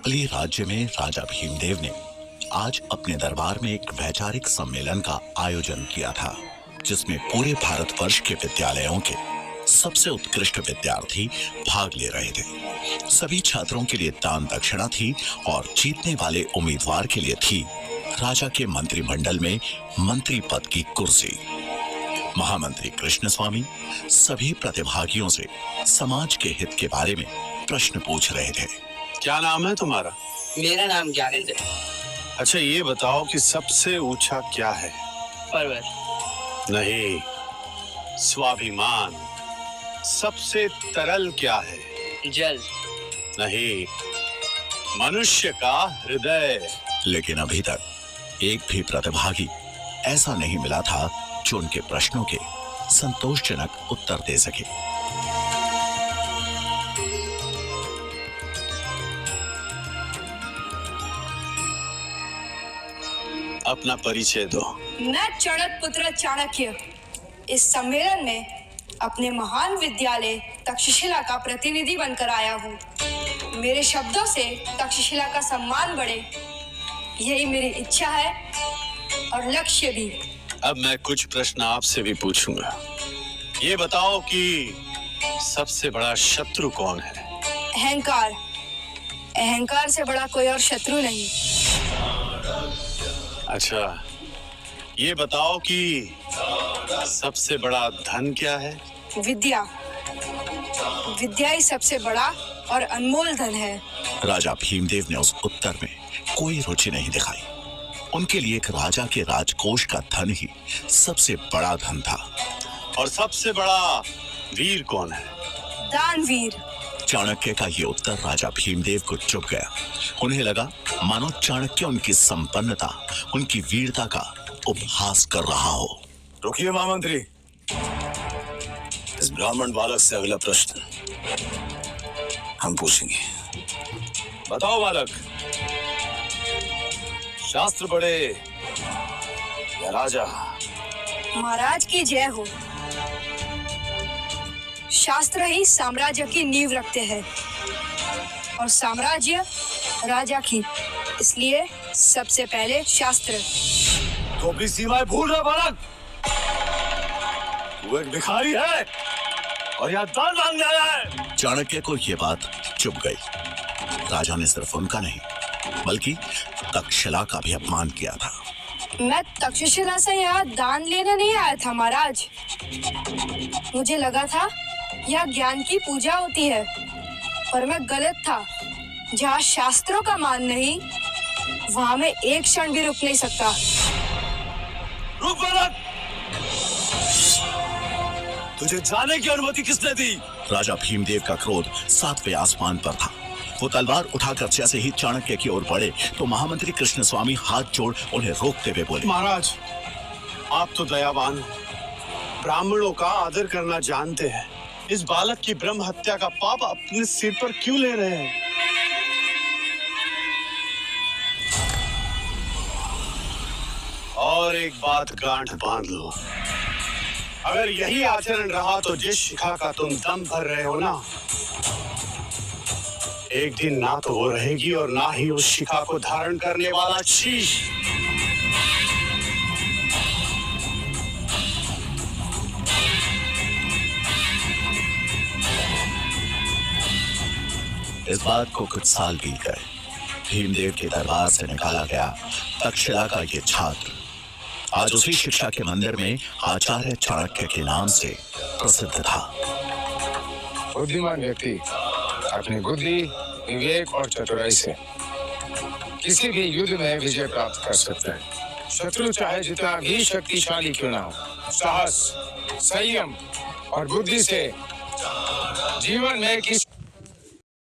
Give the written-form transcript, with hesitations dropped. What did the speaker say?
पाली राज्य में राजा भीमदेव ने आज अपने दरबार में एक वैचारिक सम्मेलन का आयोजन किया था, जिसमें पूरे भारतवर्ष के विद्यालयों के सबसे उत्कृष्ट विद्यार्थी भाग ले रहे थे। सभी छात्रों के लिए दान दक्षिणा थी और जीतने वाले उम्मीदवार के लिए थी राजा के मंत्रिमंडल में मंत्री पद की कुर्सी। महामंत्री कृष्ण स्वामी सभी प्रतिभागियों से समाज के हित के बारे में प्रश्न पूछ रहे थे। क्या नाम है तुम्हारा? मेरा नाम ज्ञानेंद्र। अच्छा, ये बताओ कि सबसे ऊंचा क्या है? पर्वत। नहीं, स्वाभिमान। सबसे तरल क्या है? जल। नहीं, मनुष्य का हृदय। लेकिन अभी तक एक भी प्रतिभागी ऐसा नहीं मिला था जो उनके प्रश्नों के संतोषजनक उत्तर दे सके। अपना परिचय दो। मैं चाणक्य पुत्र चाणक्य इस सम्मेलन में अपने महान विद्यालय तक्षशिला का प्रतिनिधि बनकर आया हूँ। मेरे शब्दों से तक्षशिला का सम्मान बढ़े, यही मेरी इच्छा है और लक्ष्य भी। अब मैं कुछ प्रश्न आपसे भी पूछूंगा। ये बताओ कि सबसे बड़ा शत्रु कौन है? अहंकार। अहंकार से बड़ा कोई और शत्रु नहीं। अच्छा, ये बताओ कि सबसे बड़ा धन क्या है? विद्या। विद्या ही सबसे बड़ा और अनमोल धन है। राजा भीमदेव ने उस उत्तर में कोई रुचि नहीं दिखाई। उनके लिए एक राजा के राजकोष का धन ही सबसे बड़ा धन था। और सबसे बड़ा वीर कौन है? दानवीर। चाणक्य का ये उत्तर राजा भीमदेव को चुभ गया। उन्हें लगा मानो चाणक्य उनकी संपन्नता, उनकी वीरता का उपहास कर रहा हो। रुकिए महामंत्री, इस ब्राह्मण बालक से अगला प्रश्न हम पूछेंगे। बताओ बालक, शास्त्र पढ़े या राजा? महाराज की जय हो। शास्त्र ही साम्राज्य की नींव रखते हैं और साम्राज्य राजा की, इसलिए सबसे पहले शास्त्र। तो भी सीमाएं भूल रहा बालक। वो एक भिखारी है और यहाँ दान मांगने आया है। चाणक्य को यह बात चुभ गई। राजा ने सिर्फ उनका नहीं बल्कि तक्षशिला का भी अपमान किया था। मैं तक्षशिला से यहाँ दान लेने नहीं आया था महाराज। मुझे लगा था यहाँ ज्ञान की पूजा होती है, पर मैं गलत था। जहाँ शास्त्रों का मान नहीं, वहाँ मैं एक क्षण भी रुक नहीं सकता। रुक बालक, तुझे जाने की अनुमति किसने दी? राजा भीमदेव का क्रोध सातवें आसमान पर था। वो तलवार उठाकर जैसे ही चाणक्य की ओर बढ़े तो महामंत्री कृष्ण स्वामी हाथ जोड़ उन्हें रोकते हुए बोले, महाराज, आप तो दयावान, ब्राह्मणों का आदर करना जानते हैं। इस बालक की ब्रह्म हत्या का पाप अपने सिर पर क्यों ले रहे हैं? और एक बात गांठ बांध लो, अगर यही आचरण रहा तो जिस शिखा का तुम दम भर रहे हो ना, एक दिन ना तो वो रहेगी और ना ही उस शिखा को धारण करने वाला शीश। इस बात को कुछ साल बीत गए। भीमदेव के दरबार से निकाला गया तक्षशिला का ये छात्र आज उसी शिक्षा के मंदिर में आचार्य चाणक्य के नाम से प्रसिद्ध था। बुद्धिमान व्यक्ति अपनी बुद्धि, विवेक और चतुराई से किसी भी युद्ध में विजय प्राप्त कर सकता है। शत्रु चाहे जितना भी शक्तिशाली क्यों ना हो, साहस, संयम और बुद्धि से जीवन में किसी